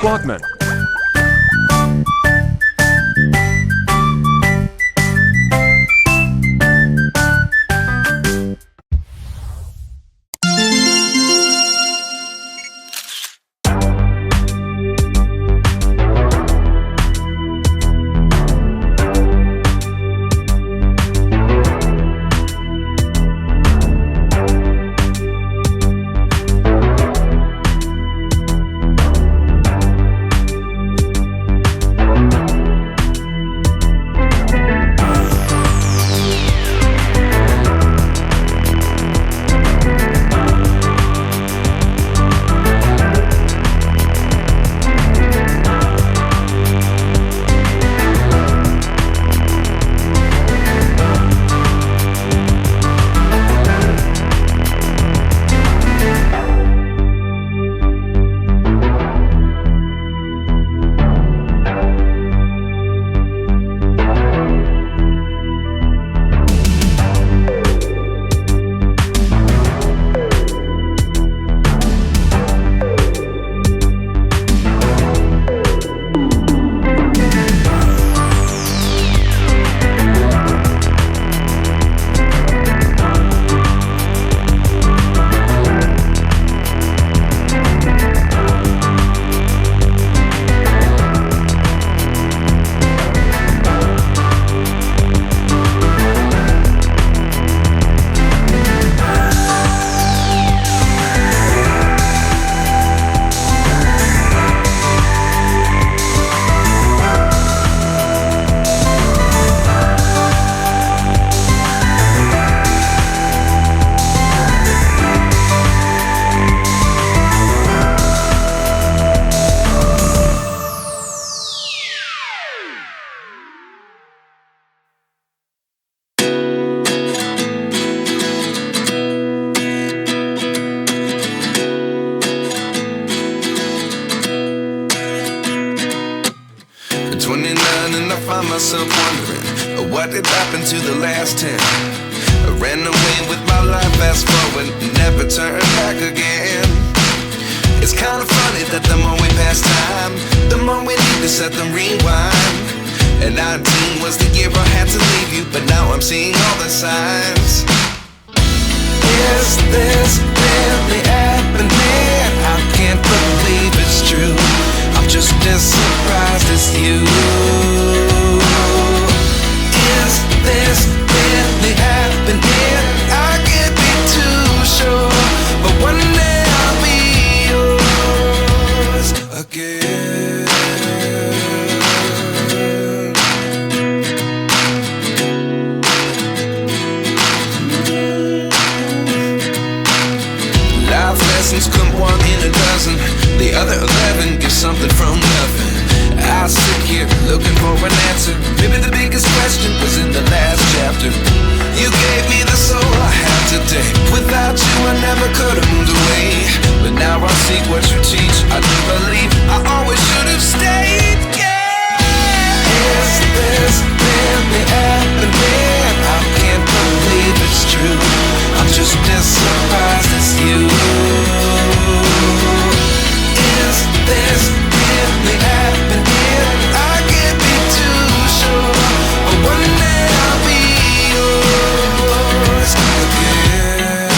CLOCKMAN. Myself wondering what did happen to the last 10. I ran away with my life, fast forward, never turn back again. It's kind of funny that the more we pass time, the more we need to set them rewind. And 19 was the year I had to leave you, but now I'm seeing all the signs. Is this really happening? I can't believe it's true. I'm just as surprised as you. Is this really happening? I can't be too sure, but one day I'll be yours again. Life lessons come one in a dozen. The other 11 give something from nothing. I sit here looking for an answer. Maybe the biggest question was in the last chapter. You gave me the soul I have today. Without you I never could have moved away. But now I see what you teach. I do believe I always should have stayed. Yeah. Is this really happening? I can't believe it's true. I'm just as surprised as you. Is this really happening? I can't be too sure, but one day I'll be yours again.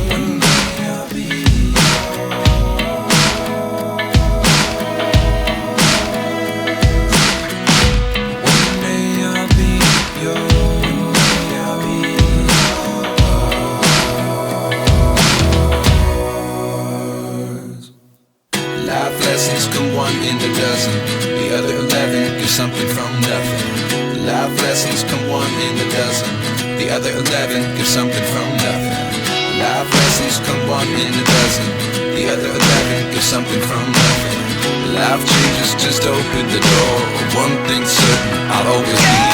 One day I'll be yours. One day I'll be yours. One day I'll be yours. Life lessons come one in a dozen. The other 11 give something from nothing. Life lessons come one in a dozen. The other 11 give something from nothing. Life lessons come one in a dozen. The other 11 give something from nothing. Life changes just open the door. One thing's certain, I'll always be